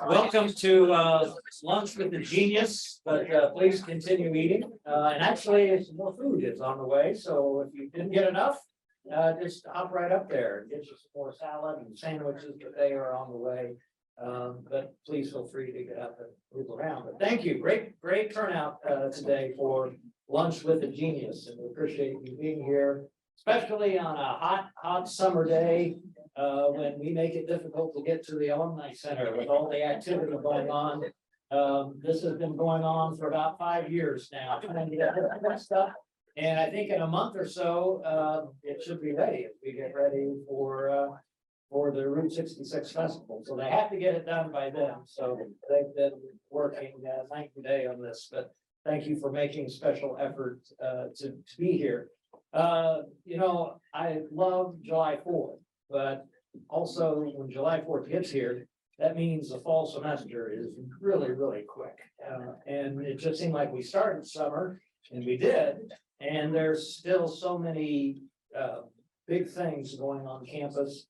Welcome to lunch with the genius, but please continue eating. And actually, some more food is on the way. So if you didn't get enough, just hop right up there and get you some more salad and sandwiches, but they are on the way. But please feel free to get up and move around. But thank you. Great turnout today for lunch with the genius. And we appreciate you being here, especially on a hot summer day. When we make it difficult to get to the alumni center with all the activity going on. This has been going on for about 5 years now, trying to get that stuff. And I think in a month or so, it should be ready as we get ready for the Route 66 festival. So they have to get it done by then. So they've been working night and day on this, but thank you for making special effort to be here. You know, I love July 4th. But also when July 4th gets here, that means the fall semester is really quick. And it just seemed like we started summer, and we did, and there's still so many big things going on campus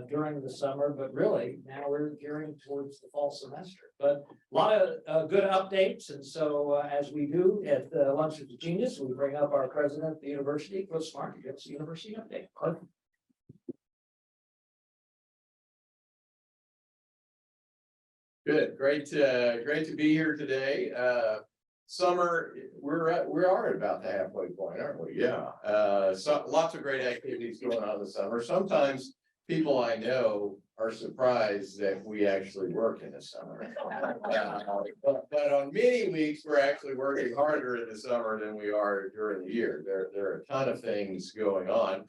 during the summer, but really now we're gearing towards the fall semester. But a lot of good updates, and so as we do at the Lunch with the Genius, we bring up our president of the university, Chris Smart, to give us the university update. Perfect. Good, great to be here today. Summer, we are at about the halfway point, aren't we? Yeah. So lots of great activities going on this summer. Sometimes people I know are surprised that we actually work in the summer. But on many weeks, we're actually working harder in the summer than we are during the year. There are a ton of things going on.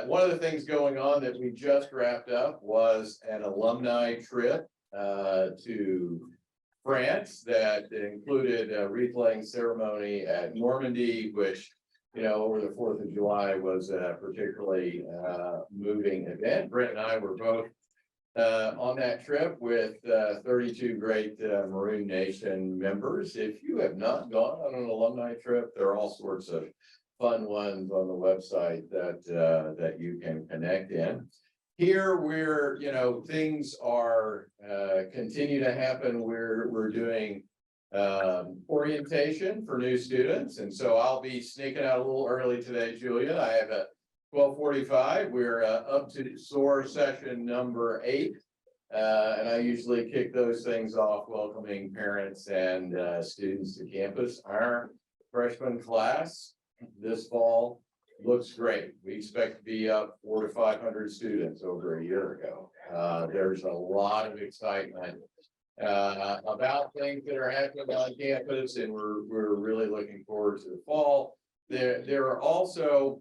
One of the things going on that we just wrapped up was an alumni trip to France that included a wreath laying ceremony at Normandy, which, you know, over the 4th of July was a particularly moving event. Brent and I were both on that trip with 32 great Maroon Nation members. If you have not gone on an alumni trip, there are all sorts of fun ones on the website that you can connect in. Here we're, you know, things are continue to happen. We're doing orientation for new students, and so I'll be sneaking out a little early today, Julia. I have a 12:45. We're up to SOAR session number 8, and I usually kick those things off welcoming parents and students to campus. Our freshman class this fall looks great. We expect to be up 400 to 500 students over a year ago. There's a lot of excitement about things that are happening on campus, and we're really looking forward to the fall. There are also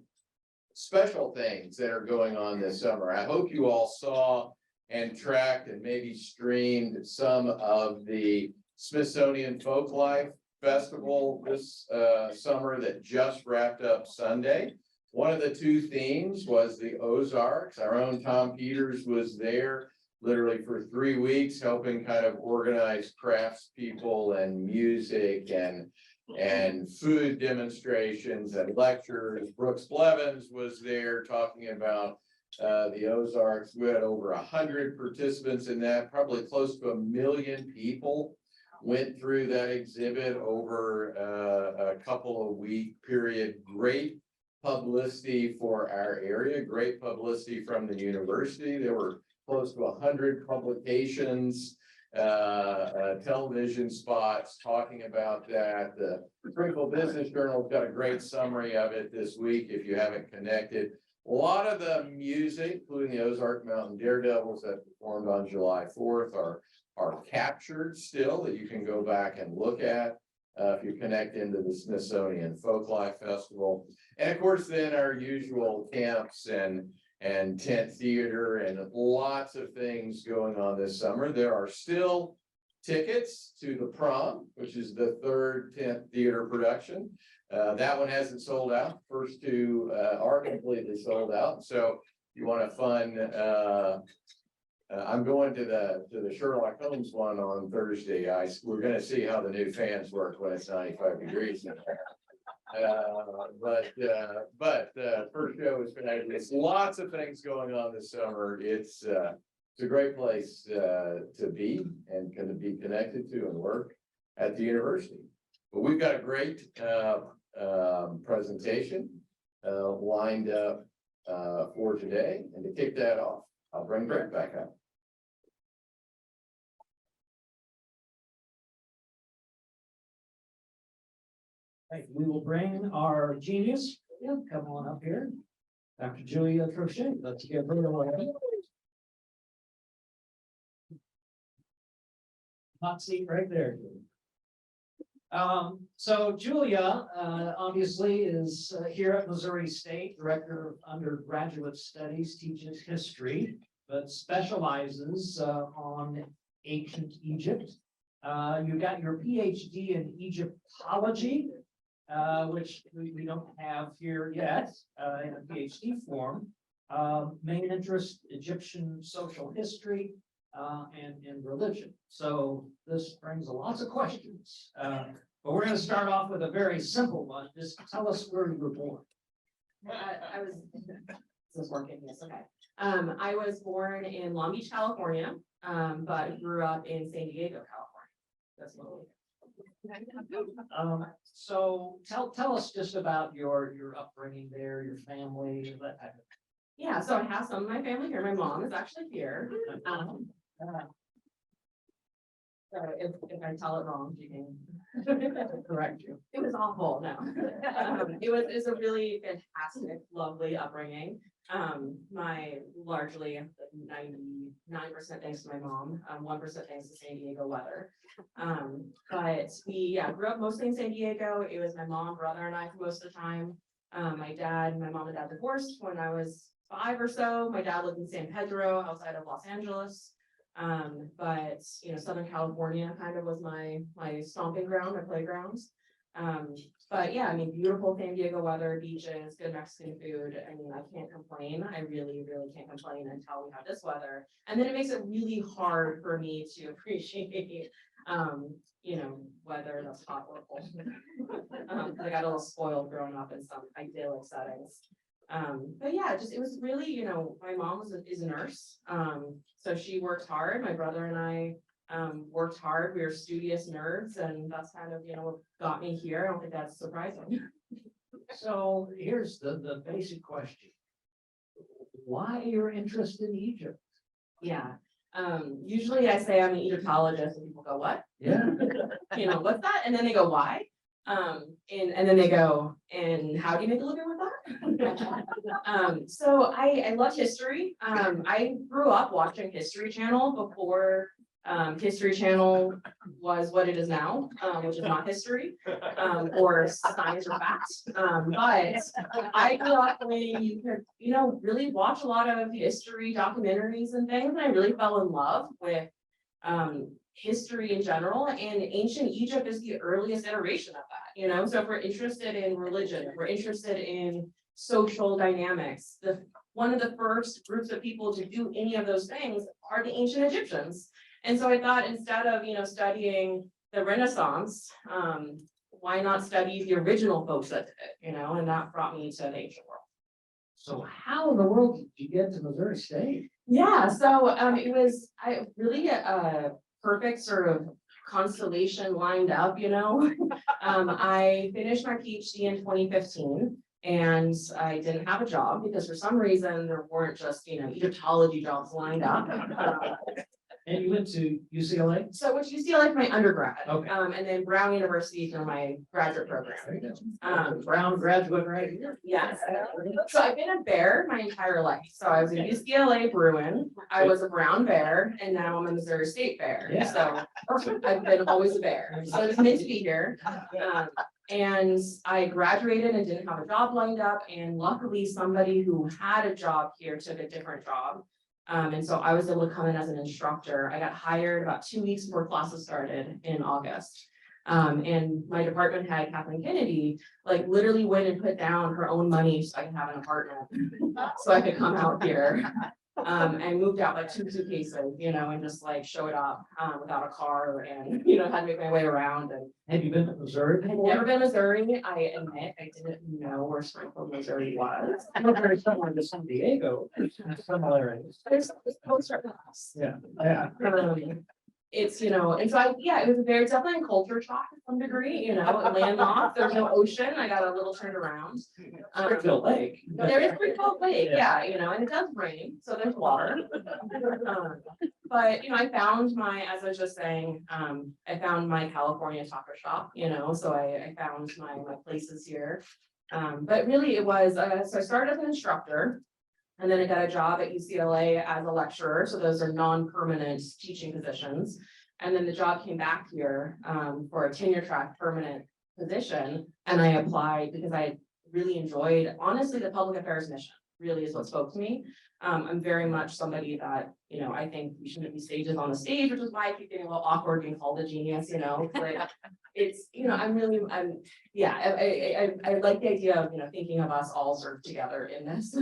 special things that are going on this summer. I hope you all saw and tracked and maybe streamed some of the Smithsonian Folklife Festival this summer that just wrapped up Sunday. One of the 2 themes was the Ozarks. Our own Tom Peters was there literally for 3 weeks, helping kind of organize craftspeople and music and food demonstrations and lectures. Brooks Blevins was there talking about the Ozarks. We had over 100 participants in that, probably close to 1 million people went through that exhibit over a couple of week period. Great publicity for our area, great publicity from the university. There were close to 100 publications, television spots talking about that. The Springfield Business Journal got a great summary of it this week if you haven't connected. A lot of the music, including the Ozark Mountain Daredevils that performed on July 4th are captured still, that you can go back and look at if you connect into the Smithsonian Folklife Festival. And of course, then our usual camps and tent theater and lots of things going on this summer. There are still tickets to the prom, which is the 3rd tent theater production. That one hasn't sold out. First 2 are completely sold out. So you want a fun, I'm going to the Sherlock Holmes one on Thursday. We're going to see how the new fans work when it's 95 degrees. But first show is fabulous. Lots of things going on this summer. It's it's a great place to be and can be connected to and work at the university. But we've got a great presentation lined up for today, and to kick that off, I'll bring Greg back up. Right, we will bring our genius, come on up here, Dr. Julia Troche. Let's give her a hand. Hot seat right there. So Julia, obviously is here at Missouri State, Director of Undergraduate Studies, teaches history, but specializes on ancient Egypt. You got your PhD in Egyptology, which we don't have here yet in a PhD form. Main interest, Egyptian social history and religion. So this brings lots of questions. But we're going to start off with a very simple one. Just tell us where you were born. This is working, yes, okay. I was born in Long Beach, California, but grew up in San Diego, California. That's what So tell us just about your upbringing there, your family, that type of thing. Yeah, so I have some of my family here. My mom is actually here. So if I tell it wrong, you can correct you. It was awful, no. It was a really fantastic, lovely upbringing. My largely 99% thanks to my mom, 1% thanks to San Diego weather. But we grew up mostly in San Diego. It was my mom, brother, and I for most of the time. My mom and dad divorced when I was 5 or so. My dad lived in San Pedro outside of Los Angeles. But Southern California kind of was my stomping ground, my playgrounds. But yeah, I mean, beautiful San Diego weather, beaches, good Mexican food. I mean, I can't complain. I really, really can't complain until we have this weather. And then it makes it really hard for me to appreciate, weather that's hot or cold. I got a little spoiled growing up in some idyllic settings. But yeah, it was really, my mom is a nurse. So she worked hard. My brother and I worked hard. We were studious nerds, and that's kind of, what got me here. I don't think that's surprising. So here's the basic question. Why you're interested in Egypt? Yeah. Usually I say I'm an Egyptologist and people go, what? Yeah. What's that? And then they go, why? And then they go, and how do you make a living with that? So I love history. I grew up watching History Channel before History Channel was what it is now, which is not history or science or facts. But I grew up when you could, really watch a lot of history documentaries and things, and I really fell in love with history in general, and ancient Egypt is the earliest iteration of that, so if we're interested in religion, if we're interested in social dynamics, one of the first groups of people to do any of those things are the ancient Egyptians. And so I thought, instead of studying the Renaissance, why not study the original folks that did it, and that brought me to the ancient world. So how in the world did you get to Missouri State? Yeah, so it was really a perfect sort of constellation lined up, I finished my PhD in 2015, and I didn't have a job because for some reason there weren't just, Egyptology jobs lined up. And you went to UCLA? So I went to UCLA for my undergrad, Okay. And then Brown University for my graduate program. Brown graduate right here. Yes. So I've been a bear my entire life. So I was a UCLA Bruin, I was a Brown bear, and now I'm a Missouri State bear. Yeah. So I've been always a bear. So it's meant to be here. And I graduated and didn't have a job lined up. And luckily somebody who had a job here took a different job. And so I was able to come in as an instructor. I got hired about 2 weeks before classes started in August. And my department head, Kathleen Kennedy, literally went and put down her own money so I could have an apartment, so I could come out here. I moved out like 2 suitcases, and just like showed up, without a car and, had to make my way around and. Have you been to Missouri? I had never been to Missouri. I admit I didn't know where Springfield, Missouri was. I'm not very similar to San Diego. There's similarities. There's this poster house. Yeah, yeah. It's, and so it was definitely a culture shock to some degree, landlocked, there's no ocean, I got a little turned around. Springfield Lake. There is Springfield Lake, and it does rain, so there's water. But, I found as I was just saying, I found my California taco shop, so I found my places here. But really it was, so I started as an instructor. And then I got a job at UCLA as a lecturer, so those are non-permanent teaching positions. And then the job came back here for a tenure track permanent position. And I applied because I really enjoyed, honestly, the public affairs mission really is what spoke to me. I'm very much somebody that, I think we shouldn't be stages on the stage, which is why I keep getting a little awkward being called a genius, but it's, I like the idea of, thinking of us all sort of together in this,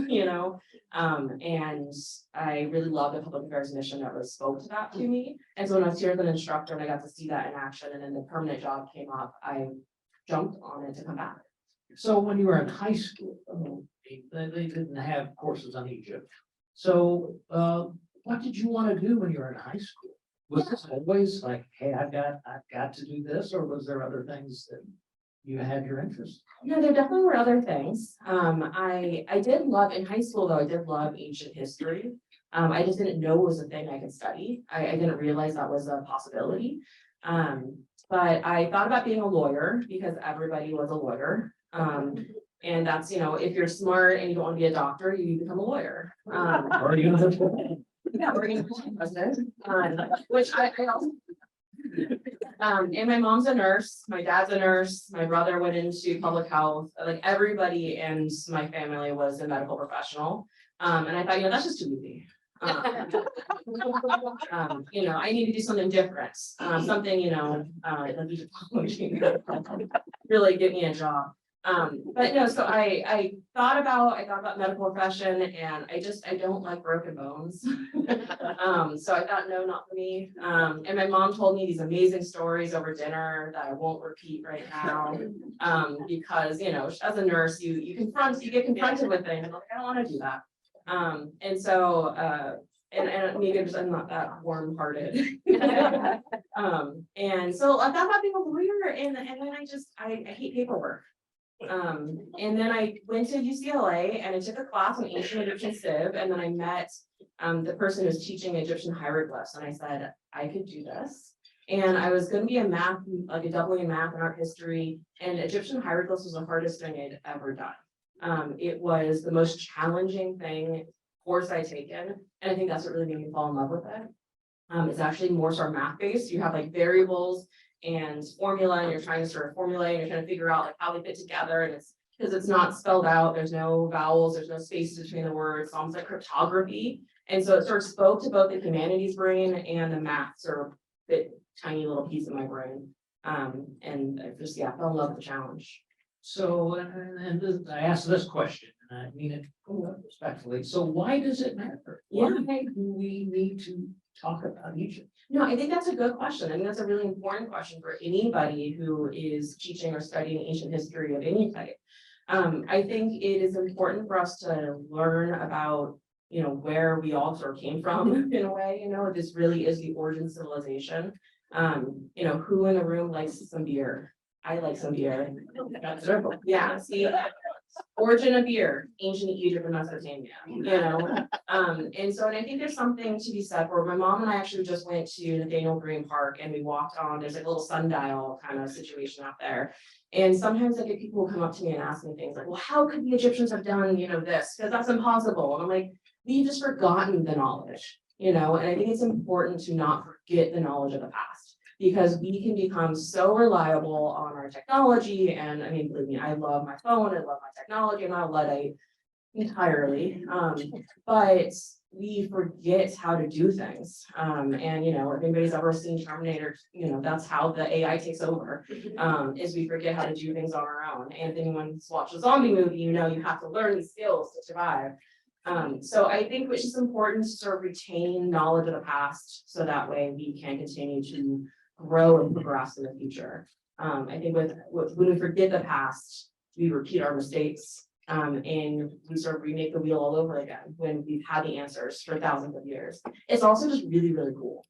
and I really love the public affairs mission that was spoke to that to me. And so when I was here as an instructor and I got to see that in action and then the permanent job came up, I jumped on it to come back. So when you were in high school, they didn't have courses on Egypt. So what did you want to do when you were in high school? Was this always like, hey, I've got to do this, or was there other things that you had your interest? No, there definitely were other things. I did love in high school though, I did love ancient history. I just didn't know it was a thing I could study. I didn't realize that was a possibility. But I thought about being a lawyer because everybody was a lawyer. And that's, if you're smart and you don't want to be a doctor, you become a lawyer. Or you know, Yeah, we're gonna be president, which I also. And my mom's a nurse, my dad's a nurse, my brother went into public health, like everybody in my family was a medical professional. And I thought, that's just too easy. I need to do something different, something, like Egyptology, really get me a job. But no, so I thought about medical profession and I don't like broken bones. So I thought, no, not for me. And my mom told me these amazing stories over dinner that I won't repeat right now. Because, as a nurse, you get confronted with things. I'm like, I don't want to do that. And so, and maybe I'm not that warm-hearted. And so I thought about being a lawyer and then I hate paperwork. And then I went to UCLA and I took a class on ancient Egyptian civ, and then I met the person who was teaching Egyptian hieroglyphs, and I said I could do this. And I was going to be a doubling in math and art history, and Egyptian hieroglyphs was the hardest thing I'd ever done. It was the most challenging course I'd taken, and I think that's what really made me fall in love with it. It's actually more sort of math based. You have like variables and formula, and you're trying to sort of formulate, and you're trying to figure out like how they fit together, and it's because it's not spelled out, there's no vowels, there's no spaces between the words, it's almost like cryptography. And so it sort of spoke to both the humanities brain and the math sort of bit tiny little piece of my brain. And I just fell in love with the challenge. So, I asked this question, and I mean it respectfully. So why does it matter? Yeah. Why do we need to talk about Egypt? No, I think that's a good question. I think that's a really important question for anybody who is teaching or studying ancient history of any type. I think it is important for us to learn about, where we all sort of came from in a way, this really is the origin civilization. Who in the room likes some beer? I like some beer. Got several. Yeah, see, origin of beer, ancient Egypt and Mesopotamia, and so, and I think there's something to be said for, my mom and I actually just went to Nathaniel Green Park and we walked on, there's like a little sundial kind of situation out there. And sometimes I get people who come up to me and ask me things like, well, how could the Egyptians have done, this? Because that's impossible. And I'm like, we've just forgotten the knowledge, and I think it's important to not forget the knowledge of the past. Because we can become so reliable on our technology. And I mean, believe me, I love my phone, I love my technology, I'm not a Luddite entirely. But we forget how to do things. And if anybody's ever seen Terminator, that's how the AI takes over, is we forget how to do things on our own. And if anyone's watched a zombie movie, you have to learn these skills to survive. So I think it's just important to sort of retain knowledge of the past, so that way we can continue to grow and progress in the future. I think when we forget the past, we repeat our mistakes, and we sort of remake the wheel all over again when we've had the answers for thousands of years. It's also just really, really cool.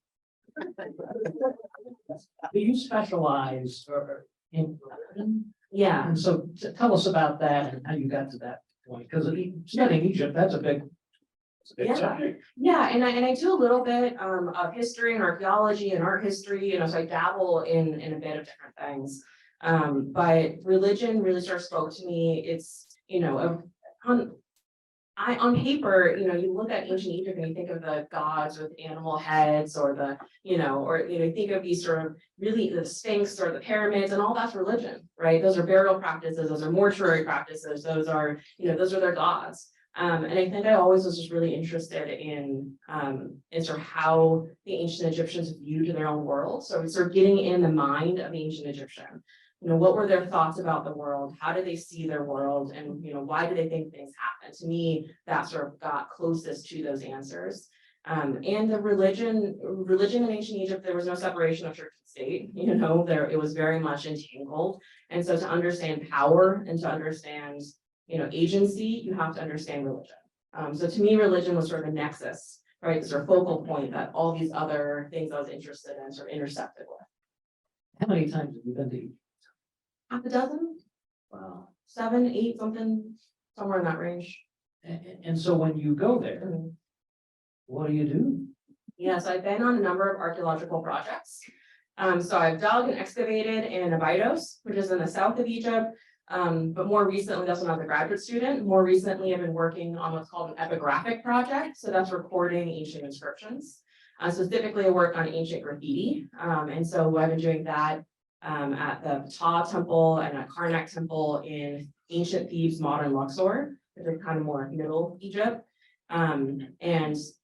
Do you specialize in? Yeah. And so tell us about that and how you got to that point, because studying Egypt, that's a big. It's a big Yeah. subject. Yeah, and I do a little bit of history and archaeology and art history, so I dabble in a bit of different things. But religion really sort of spoke to me. It's, on paper, you look at ancient Egypt and you think of the gods with animal heads, or you think of these sort of really the Sphinx or the pyramids, and all that's religion, right? Those are burial practices, those are mortuary practices, those are their gods. And I think I always was just really interested in sort of how the ancient Egyptians viewed their own world. So sort of getting in the mind of the ancient Egyptian. What were their thoughts about the world? How did they see their world? And, why do they think things happen? To me, that sort of got closest to those answers. And the religion in ancient Egypt, there was no separation of church and state, it was very much entangled. And so to understand power and to understand, agency, you have to understand religion. So to me, religion was sort of a nexus, right? Sort of focal point that all these other things I was interested in sort of intersected with. How many times have you been to Egypt? Half a dozen? Wow. 7, 8, something, somewhere in that range. And so when you go there, what do you do? Yes, I've been on a number of archaeological projects. So I've dug and excavated in Abydos, which is in the south of Egypt. But more recently, that's when I was a graduate student. More recently, I've been working on what's called an epigraphic project. So that's recording ancient inscriptions. Specifically, I work on ancient graffiti. And so I've been doing that at the Ptah Temple and at Karnak Temple in ancient Thebes, modern Luxor, which is kind of more middle Egypt. And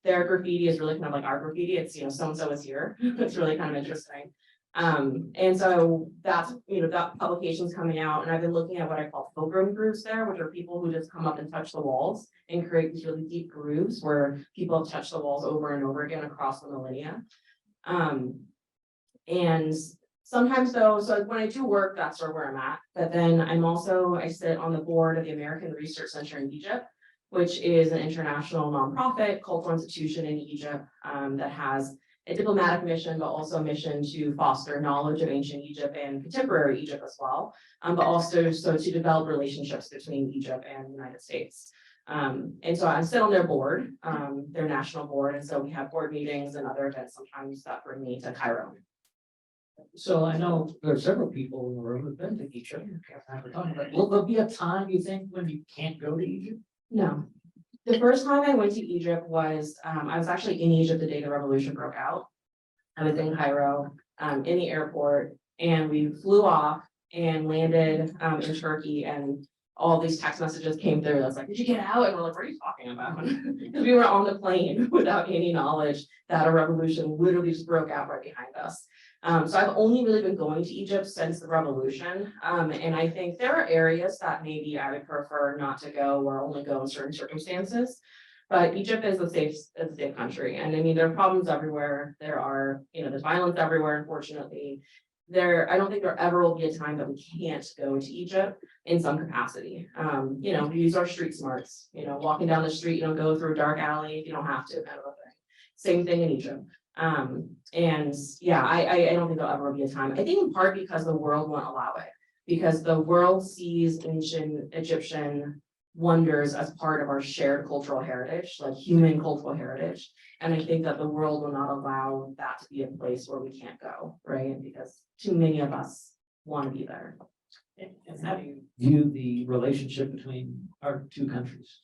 their graffiti is really kind of like our graffiti. It's, so-and-so is here. It's really kind of interesting. And so that's, that publication's coming out, and I've been looking at what I call pilgrim grooves there, which are people who just come up and touch the walls and create these really deep grooves where people have touched the walls over and over again across the millennia. And sometimes though, so when I do work, that's sort of where I'm at. But then I sit on the board of the American Research Center in Egypt, which is an international nonprofit cultural institution in Egypt that has a diplomatic mission, but also a mission to foster knowledge of ancient Egypt and contemporary Egypt as well, but also so to develop relationships between Egypt and the United States. And so I sit on their board, their national board, and so we have board meetings and other events sometimes that bring me to Cairo. So I know there are several people in the room who've been to Egypt. Will there be a time you think when you can't go to Egypt? No. The first time I went to Egypt was, I was actually in Egypt the day the revolution broke out. I was in Cairo, in the airport, and we flew off and landed in Turkey, and all these text messages came through. I was like, did you get out? And we're like, what are you talking about? Because we were on the plane without any knowledge that a revolution literally just broke out right behind us. So I've only really been going to Egypt since the revolution. And I think there are areas that maybe I would prefer not to go or only go in certain circumstances. But Egypt is a safe country. And I mean, there are problems everywhere. There's violence everywhere, unfortunately. I don't think there ever will be a time that we can't go to Egypt in some capacity. We use our street smarts, walking down the street, you don't go through a dark alley if you don't have to, kind of a thing. Same thing in Egypt. And yeah, I don't think there'll ever be a time. I think in part because the world won't allow it, because the world sees ancient Egyptian wonders as part of our shared cultural heritage, like human cultural heritage. And I think that the world will not allow that to be a place where we can't go, right? Because too many of us want to be there. And how do you view the relationship between our two countries?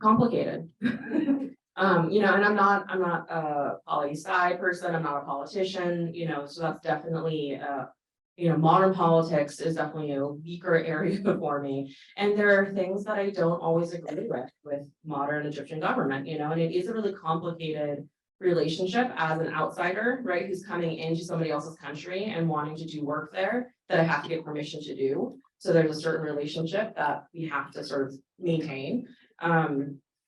Complicated. And I'm not a poli-sci person, I'm not a politician, so that's definitely, modern politics is definitely a weaker area for me. And there are things that I don't always agree with modern Egyptian government, and it is a really complicated relationship as an outsider, right, who's coming into somebody else's country and wanting to do work there that I have to get permission to do. So there's a certain relationship that we have to sort of maintain.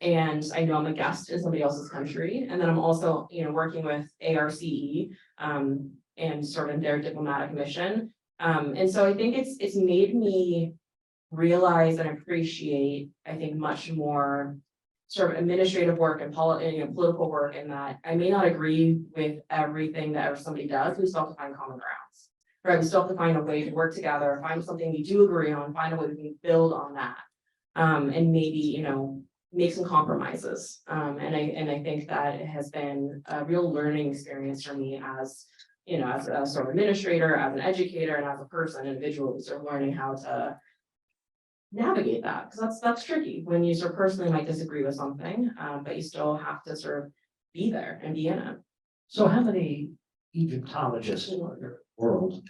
and I know I'm a guest in somebody else's country, and then I'm also, working with ARCE, and sort of their diplomatic mission. And so I think it's made me realize and appreciate, I think, much more sort of administrative work and political work, in that I may not agree with everything that somebody does, we still have to find common grounds. Right, we still have to find a way to work together, find something we do agree on, find a way we can build on that. And maybe, make some compromises. And I think that it has been a real learning experience for me as, as a sort of administrator, as an educator, and as a person individually, sort of learning how to navigate that, because that's tricky when you sort of personally might disagree with something, but you still have to sort of be there and be in it. So how many Egyptologists are there in the world?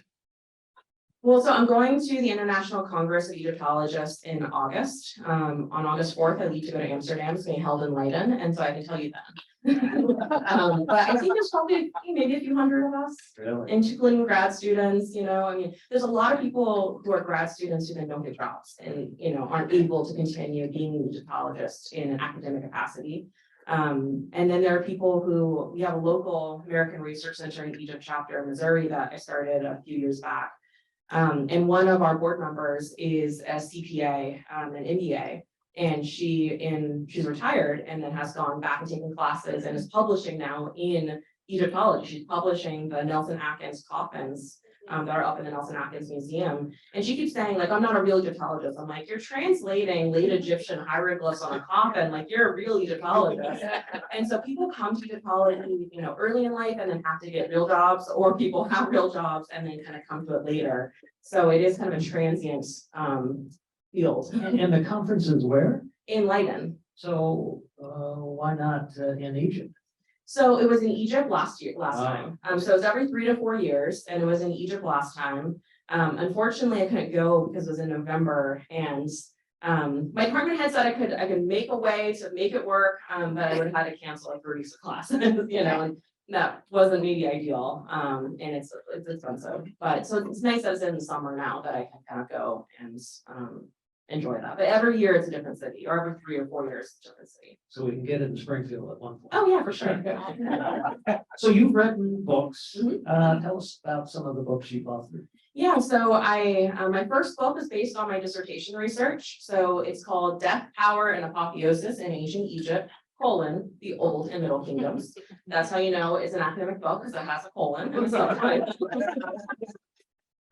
Well, so I'm going to the International Congress of Egyptologists in August. On August 4th, I leave to go to Amsterdam. It's being held in Leiden, and so I can tell you that. But I think there's probably maybe a few hundred of us, Really? including grad students. I mean, there's a lot of people who are grad students who then don't get jobs and aren't able to continue being an Egyptologist in an academic capacity. And then there are people who, we have a local American Research Center in Egypt chapter in Missouri that I started a few years back. And one of our board members is a CPA, an MBA, and she's retired and then has gone back and taken classes and is publishing now in Egyptology. She's publishing the Nelson Atkins coffins that are up in the Nelson Atkins Museum. And she keeps saying, like, I'm not a real Egyptologist. I'm like, you're translating late Egyptian hieroglyphs on a coffin, like you're a real Egyptologist. And so people come to Egyptology, early in life and then have to get real jobs, or people have real jobs and then kind of come to it later. So it is kind of a transient field. And the conference is where? In Leiden. So why not in Egypt? So it was in Egypt last Wow. time. So it's every 3 to 4 years, and it was in Egypt last time. Unfortunately, I couldn't go because it was in November, and my department head said I could make a way to make it work, but I would have had to cancel like 3 weeks of class, and that wasn't maybe ideal. And it's expensive, but so it's nice that it's in the summer now that I can kind of go and enjoy that. But every year it's a different city, or every 3 or 4 years it's a different city. So we can get it in Springfield at one point. Oh yeah, for sure. So you've written books. Mhm. Tell us about some of the books you've authored. Yeah, so my first book is based on my dissertation research. So it's called Death, Power, and Apotheosis in Ancient Egypt, the Old and Middle Kingdoms. That's how you know it's an academic book, because it has a colon.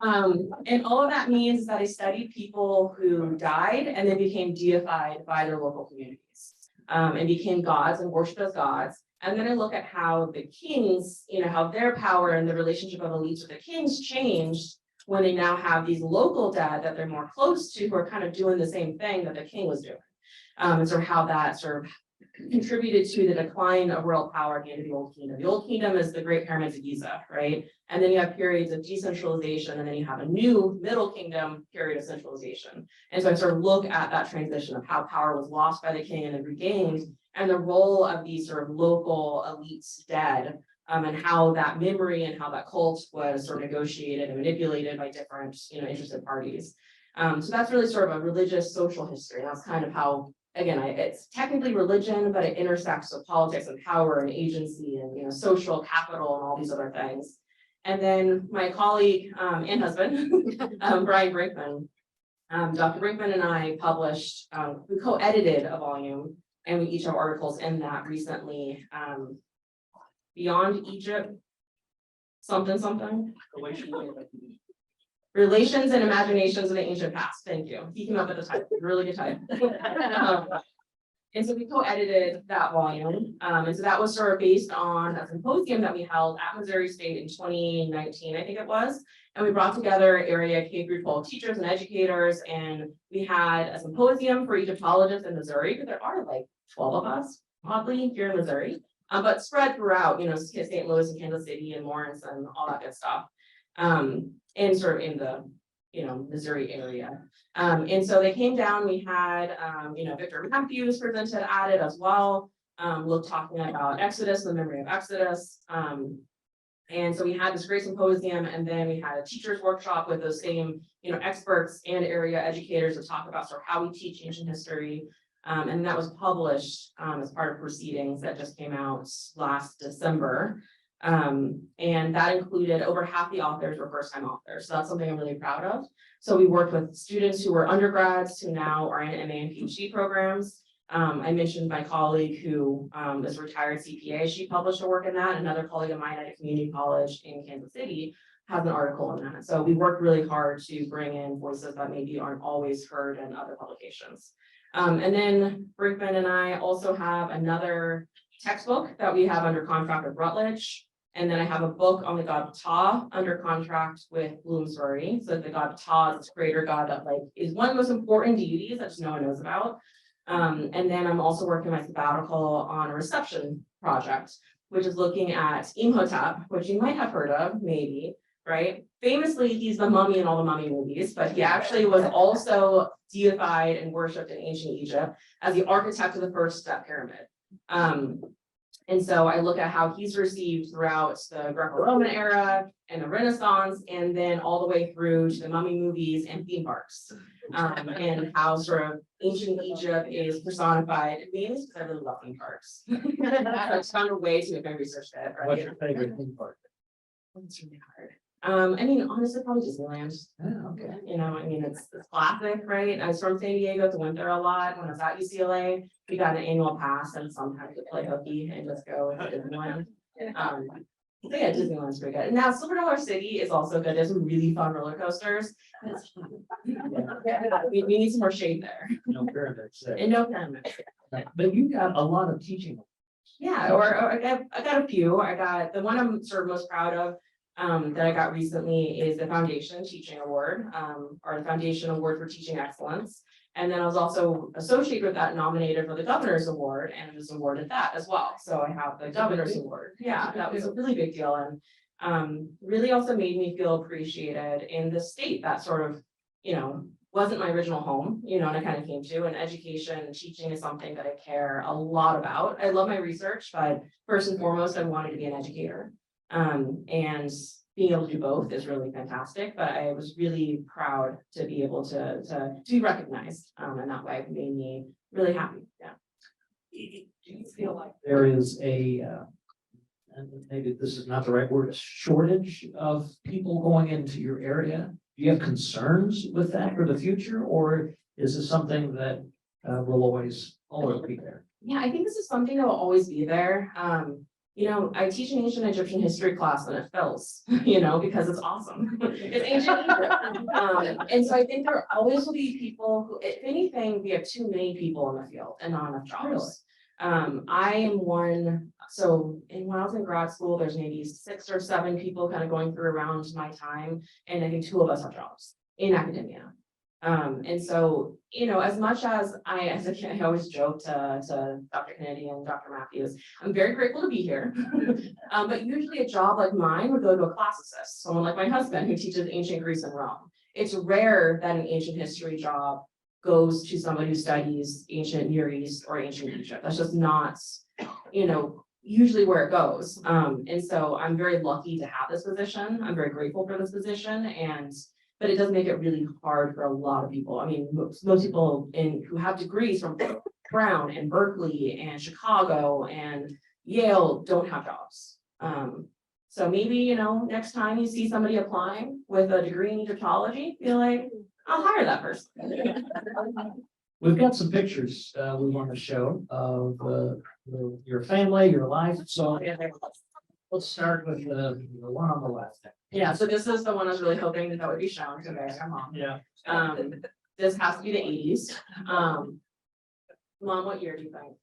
And all of that means that I studied people who died and then became deified by their local communities, and became gods and worshipped as gods. And then I look at how the kings, how their power and the relationship of elites with the kings changed when they now have these local dead that they're more close to, who are kind of doing the same thing that the king was doing. And sort of how that sort of contributed to the decline of royal power at the end of the Old Kingdom. The Old Kingdom is the Great Pyramids of Giza, right? And then you have periods of decentralization, and then you have a new Middle Kingdom period of centralization. And so I sort of look at that transition of how power was lost by the king and then regained, and the role of these sort of local elites dead, and how that memory and how that cult was sort of negotiated and manipulated by different, interested parties. So that's really sort of a religious social history. That's kind of how, again, it's technically religion, but it intersects with politics and power and agency and, social capital and all these other things. And then my colleague and husband, Brian Brinkman, Dr. Brinkman and I published, we co-edited a volume, and we each have articles in that recently. Beyond Egypt, something. Relations and Imaginations of the Ancient Past. Thank you. He came up with the title. Really good title. And so we co-edited that volume. And so that was sort of based on a symposium that we held at Missouri State in 2019, I think it was. And we brought together area K-12 teachers and educators, and we had a symposium for Egyptologists in Missouri, because there are like 12 of us, oddly, here in Missouri, but spread throughout, St. Louis and Kansas City and Lawrence and all that good stuff. And sort of in the, Missouri area. And so they came down, we had, Victor Matthews presented at it as well, talking about Exodus, the memory of Exodus. And so we had this great symposium, and then we had a teacher's workshop with those same, experts and area educators to talk about sort of how we teach ancient history. And that was published as part of proceedings that just came out last December. And that included over half the authors were first-time authors. So that's something I'm really proud of. So we worked with students who were undergrads who now are in MA and PhD programs. I mentioned my colleague who is a retired CPA. She published a work in that. Another colleague of mine at a community college in Kansas City has an article in that. So we worked really hard to bring in voices that maybe aren't always heard in other publications. And then Brinkman and I also have another textbook that we have under contract with Rutledge. And then I have a book on the god Ptah under contract with Bloomsbury. So the god Ptah is this creator god that like is one of the most important deities that just no one knows about. And then I'm also working my sabbatical on a reception project, which is looking at Imhotep, which you might have heard of, maybe, right? Famously, he's the mummy in all the mummy movies, but he actually was also deified and worshipped in ancient Egypt as the architect of the first step pyramid. And so I look at how he's received throughout the Greco-Roman era and the Renaissance, and then all the way through to the mummy movies and theme parks. And how sort of ancient Egypt is personified in memes, because I really love theme parks. I just found a way to make my research fit, right? What's your favorite theme park? It's really hard. I mean, honestly, probably Disneyland. Oh, okay. You know, I mean, it's classic, right? I was from San Diego, so went there a lot. When I was at UCLA, we got an annual pass and sometimes we play hooky and just go to Disneyland. So yeah, Disneyland's pretty good. And now Silver Dollar City is also good. There's some really fun roller coasters. We need some more shade there. No pyramids there. And no pyramids. But you got a lot of teaching. Yeah, or I got a few. I got the one I'm sort of most proud of that I got recently is the Foundation Teaching Award, or the Foundation Award for Teaching Excellence. And then I was also associated with that, nominated for the Governor's Award, and was awarded that as well. So I have the Governor's Award. Yeah, that was a really big deal, and really also made me feel appreciated in the state that sort of, you know, wasn't my original home, you know, and I kind of came to. And education and teaching is something that I care a lot about. I love my research, but first and foremost, I wanted to be an educator. And being able to do both is really fantastic, but I was really proud to be able to be recognized, and that way made me really happy. Yeah. Do you feel like there is a, and maybe this is not the right word, a shortage of people going into your area? Do you have concerns with that for the future, or is this something that will always be there? Yeah, I think this is something that will always be there. You know, I teach an ancient Egyptian history class and it fills, you know, because it's awesome. It's ancient Egypt. And so I think there always will be people who, if anything, we have too many people in the field and not enough jobs. I am one, so when I was in grad school, there's maybe 6 or 7 people kind of going through around my time, and I think 2 of us have jobs in academia. And so, you know, as much as I always joke to Dr. Kennedy and Dr. Matthews, I'm very grateful to be here. But usually a job like mine would go to a classicist, someone like my husband who teaches ancient Greece and Rome. It's rare that an ancient history job goes to somebody who studies ancient Near East or ancient Egypt. That's just not, you know, usually where it goes. And so I'm very lucky to have this position. I'm very grateful for this position, but it does make it really hard for a lot of people. I mean, most people who have degrees from Brown and Berkeley and Chicago and Yale don't have jobs. So maybe, you know, next time you see somebody applying with a degree in Egyptology, you're like, I'll hire that person. We've got some pictures we want to show of your family, your life. So let's start with the one on the left. Yeah, so this is the one I was really hoping that would be shown to my mom. Yeah. This has to be the 80s. Mom, what year do you think?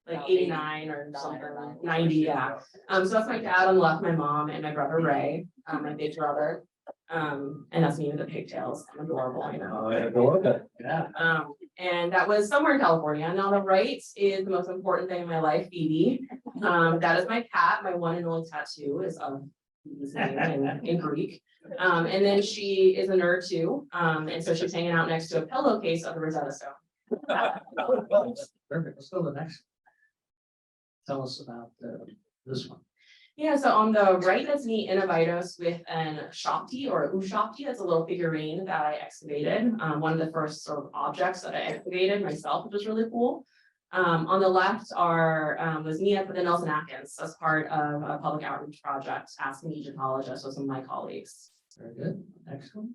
Like 89 or something, 90, yeah. So that's my dad on the left, my mom, and my brother Ray, my big brother. And that's me with the pigtails. I'm adorable, I know. Oh, yeah, go look at it. Yeah. And that was somewhere in California. And on the right is the most important thing in my life, Phoebe. That is my cat. My one and only tattoo is of Phoebe's name in Greek. And then she is a nerd too. And so she's hanging out next to a pillowcase of the Rosetta Stone. Perfect. Let's go to the next. Tell us about this one. Yeah, so on the right, that's me in Ibis with an shopti or a ushopti. That's a little figurine that I excavated. One of the first sort of objects that I excavated myself, which was really cool. On the left was me up with the Nelson Atkins as part of a public outreach project, asking Egyptologists with some of my colleagues. Very good. Next one.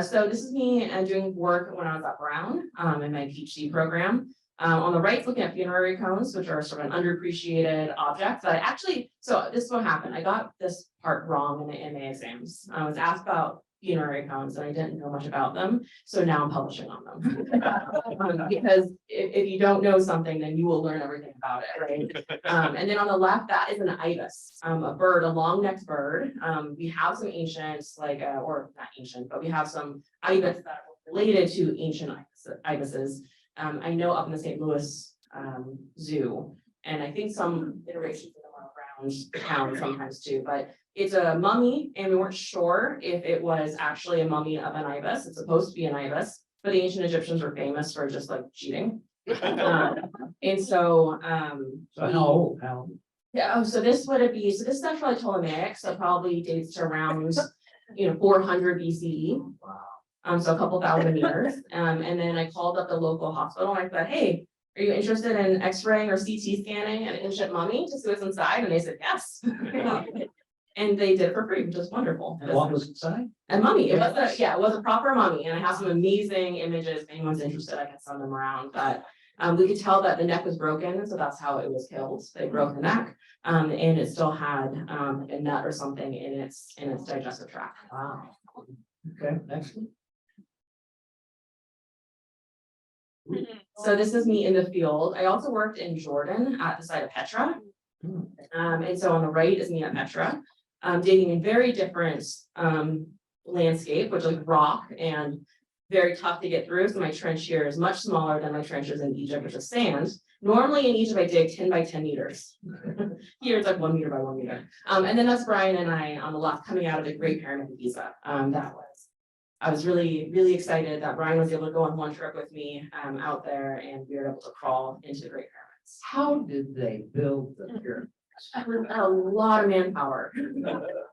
So this is me doing work when I was at Brown in my PhD program. On the right, looking at funerary cones, which are sort of an underappreciated object that I actually, so this is what happened. I got this part wrong in the MA exams. I was asked about funerary cones and I didn't know much about them. So now I'm publishing on them. Because if you don't know something, then you will learn everything about it, right? And then on the left, that is an ibis, a bird, a long necked bird. We have some ancient, or not ancient, but we have some ibis that are related to ancient ibises. I know up in the St. Louis Zoo, and I think some iterations of them are around town sometimes too, but it's a mummy, and we weren't sure if it was actually a mummy of an ibis. It's supposed to be an ibis, but the ancient Egyptians were famous for just like cheating. And so, So how old? How? yeah, oh, so this would be, so this is actually Ptolemaic, so probably dates to around, 400 BCE. Wow. So a couple thousand years. And then I called up the local hospital and I said, hey, are you interested in X-raying or CT scanning an ancient mummy to see what's inside? And they said, yes. And they did it for free, which is wonderful. And what was inside? A mummy. It was it was a proper mummy. And I have some amazing images. If anyone's interested, I can send them around. But we could tell that the neck was broken. So that's how it was killed. They broke the neck. And it still had a nut or something in its digestive tract. Wow. Okay, next one. So this is me in the field. I also worked in Jordan at the site of Petra. And so on the right is me at Petra, digging in very different landscape, which is rock and very tough to get through. So my trench here is much smaller than my trenches in Egypt, which is sand. Normally in Egypt, I dig 10 by 10 meters. Here it's like 1 meter by 1 meter. And then that's Brian and I on the left coming out of the Great Pyramid of Giza. I was really, really excited that Brian was able to go on one trip with me out there and we were able to crawl into the Great Pyramids. How did they build the pyramids? A lot of manpower,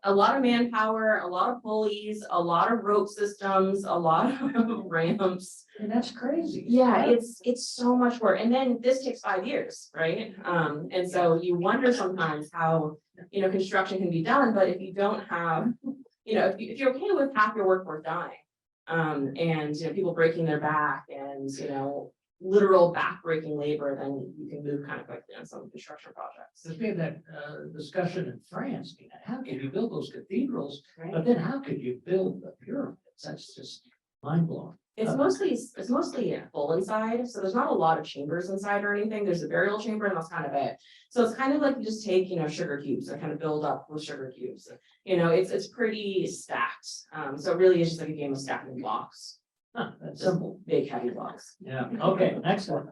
a lot of pulleys, a lot of rope systems, a lot of ramps. And that's crazy. Yeah, it's so much work. And then this takes 5 years, right? And so you wonder sometimes how, construction can be done, but if you don't have, if you're okay with half your workforce dying, and people breaking their back and literal back-breaking labor, then you can move kind of quickly on some construction projects. There's been that discussion in France. How could you build those cathedrals? Right? But then how could you build the pyramids? That's just mind blowing. It's mostly full inside, so there's not a lot of chambers inside or anything. There's a burial chamber and that's kind of it. So it's kind of like you just take, sugar cubes and kind of build up with sugar cubes. It's pretty stacked. So it really is just like a game of stacking blocks. That's simple. Big heavy blocks. Yeah. Okay, next one.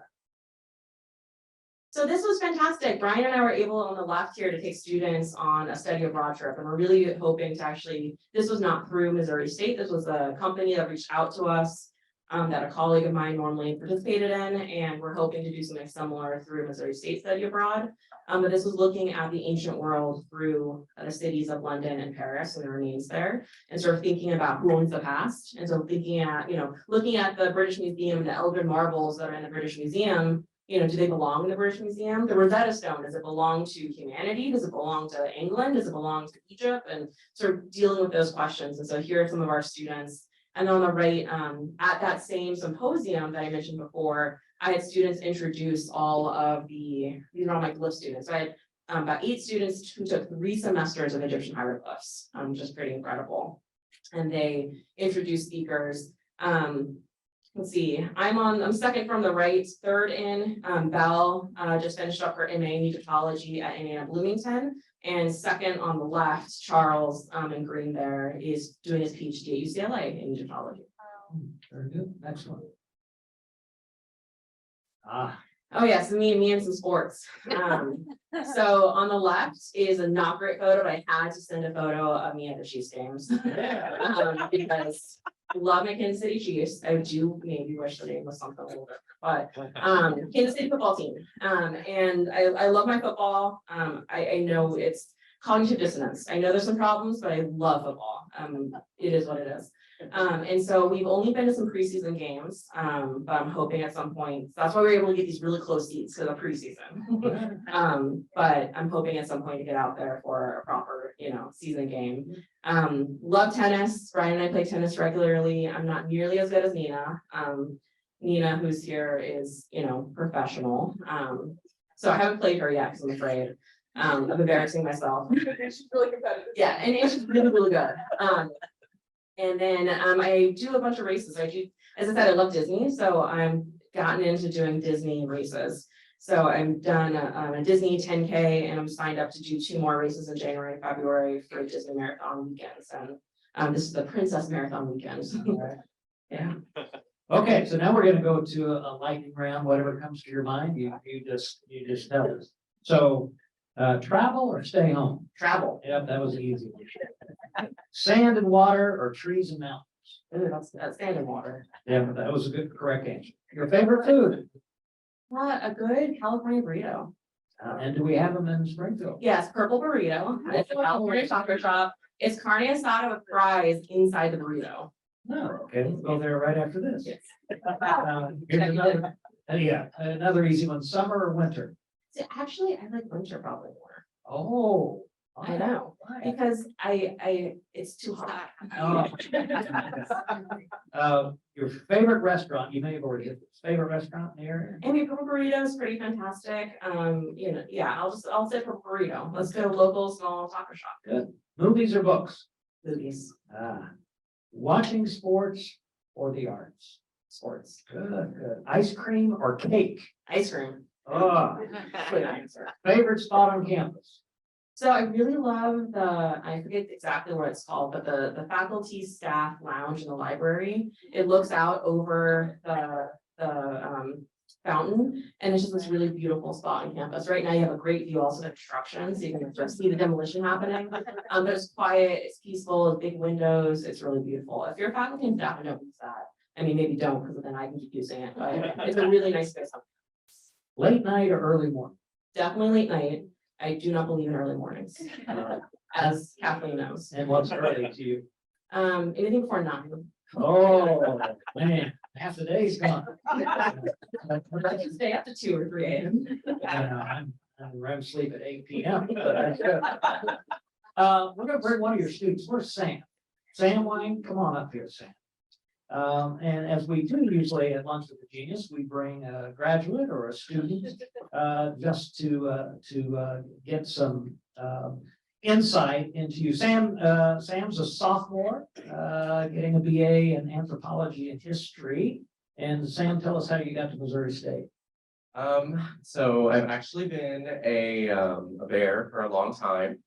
So this was fantastic. Brian and I were able on the left here to take students on a study abroad trip, and we're really hoping to actually, this was not through Missouri State, this was a company that reached out to us that a colleague of mine normally participated in, and we're hoping to do something similar through Missouri State study abroad. But this was looking at the ancient world through the cities of London and Paris and the remains there, and sort of thinking about who owns the past. And so thinking at, looking at the British Museum and the Eldred marbles that are in the British Museum, do they belong in the British Museum? The Rosetta Stone, does it belong to humanity? Does it belong to England? Does it belong to Egypt? And sort of dealing with those questions. And so here are some of our students. And on the right, at that same symposium that I mentioned before, I had students introduce all of these are all my glyph students. So I had about 8 students who took 3 semesters of Egyptian hieroglyphs, which is pretty incredible. And they introduced speakers. Let's see, I'm second from the right, third in, Belle just finished up her MA in Egyptology at Indiana Bloomington. And second on the left, Charles in green there is doing his PhD at UCLA in Egyptology. Very good. Next one. Oh yes, me and some sports. So on the left is a not great photo, but I had to send a photo of me at the Chiefs games. Because love my Kansas City Chiefs. I do maybe wish the name was something a little bit, but Kansas City football team. And I love my football. I know it's cognitive dissonance. I know there's some problems, but I love football. It is what it is. And so we've only been to some preseason games, but I'm hoping at some point, so that's why we're able to get these really close seats because of preseason. But I'm hoping at some point to get out there for a proper, season game. Love tennis. Brian and I play tennis regularly. I'm not nearly as good as Nina. Nina, who's here, is, professional. So I haven't played her yet because I'm afraid of embarrassing myself. She's really competitive. Yeah, and she's really, really good. And then I do a bunch of races. As I said, I love Disney, so I'm gotten into doing Disney races. So I've done a Disney 10K, and I'm signed up to do 2 more races in January and February for Disney Marathon weekends. And this is the Princess Marathon weekend. Yeah. Okay, so now we're gonna go to a lightning round, whatever comes to your mind, you just tell us. So, travel or stay home? Travel. Yep, that was easy. Sand and water or trees and mountains? Ooh, that's sand and water. Yeah, that was a good, correct answer. Your favorite food? A good California burrito. And do we have them in Springfield? Yes, purple burrito. It's a California taco shop. It's carne asada with fries inside the burrito. No, okay, we'll go there right after this. Yes. Here's another, another easy one, summer or winter? So actually, I like winter probably more. Oh. I know, because it's too hot. Your favorite restaurant, you may have already hit this, favorite restaurant in the area? I mean, purple burrito is pretty fantastic. Yeah, I'll say purple burrito. Let's go local small taco shop. Good. Movies or books? Movies, Watching sports or the arts? sports, Good. Ice cream or cake? ice cream. Oh, Good answer. favorite spot on campus? So I really love I forget exactly what it's called, but the faculty staff lounge in the library. It looks out over the fountain, and it's just this really beautiful spot on campus. Right now you have a great view also of construction, so you can just see the demolition happening. There's quiet, it's peaceful, big windows, it's really beautiful. If you're a faculty and staff, don't use that. I mean, maybe don't, because then I can keep using it, but it's a really nice space. Late night or early morning? Definitely late night. I do not believe in early mornings, as Kathleen knows. And what's early to you? Anything before 9. Oh, man, half the day's gone. I can stay up to 2 or 3 a.m. I'm REM sleep at 8 p.m. but that's good. We're gonna bring one of your students. Where's Sam? Sam Wine, come on up here, Sam. And as we do usually at Lunch with the Genius, we bring a graduate or a student just to get some insight into you. Sam's a sophomore, getting a BA in anthropology and history. And Sam, tell us how you got to Missouri State. So I've actually been a bear for a long time.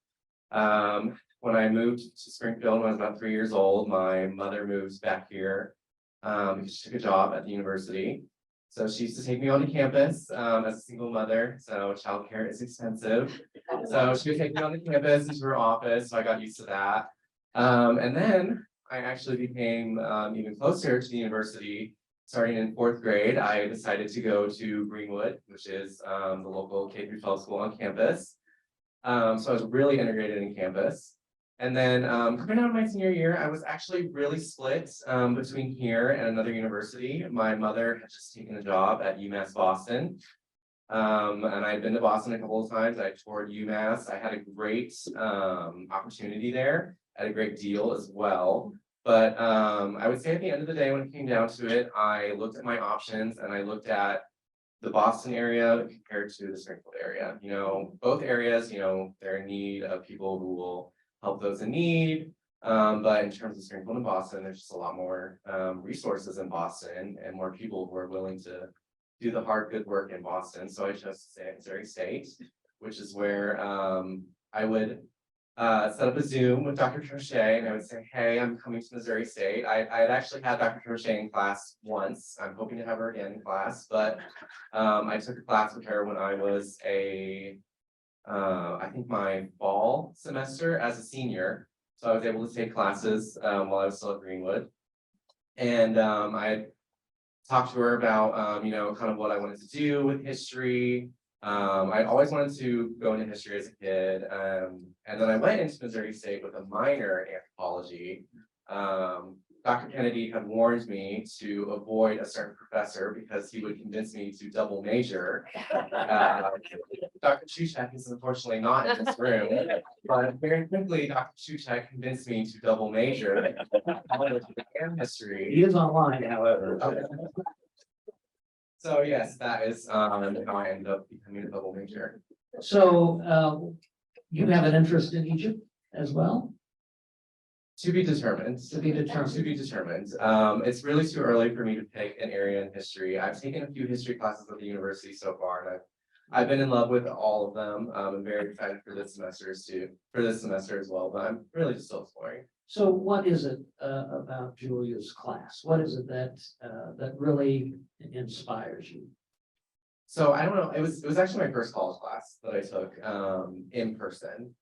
When I moved to Springfield when I was about 3 years old, my mother moved back here because she took a job at the university. So she used to take me onto campus as a single mother. So childcare is expensive. So she would take me onto campus into her office. So I got used to that. And then I actually became even closer to the university. Starting in 4th grade, I decided to go to Greenwood, which is the local K-12 school on campus. So I was really integrated in campus. And then coming out of my senior year, I was actually really split between here and another university. My mother had just taken a job at UMass Boston. And I'd been to Boston a couple of times. I toured UMass. I had a great opportunity there, had a great deal as well. But I would say at the end of the day, when it came down to it, I looked at my options and I looked at the Boston area compared to the Springfield area. You know, both areas, you know, they're in need of people who will help those in need. But in terms of Springfield and Boston, there's just a lot more resources in Boston and more people who are willing to do the hard, good work in Boston. So I chose to stay at Missouri State, which is where I would set up a Zoom with Dr. Troche, and I would say, hey, I'm coming to Missouri State. I had actually had Dr. Troche in class once. I'm hoping to have her again in class, but I took a class with her when I was I think my fall semester as a senior. So I was able to take classes while I was still at Greenwood. And I talked to her about, you know, kind of what I wanted to do with history. I always wanted to go into history as a kid. And then I went into Missouri State with a minor in anthropology. Dr. Kennedy had warned me to avoid a certain professor because he would convince me to double major. Dr. Troche is unfortunately not in this room, but very quickly, Dr. Troche convinced me to double major in history. He is online, however. So yes, that is how I ended up becoming a double major. So, you have an interest in Egypt as well? To be determined. To be determined. To be determined. It's really too early for me to pick an area in history. I've taken a few history classes at the university so far, and I've been in love with all of them. I'm very excited for this semester as well, but I'm really just still exploring. So what is it about Julia's class? What is it that that really inspires you? So I don't know. It was actually my first college class that I took in person.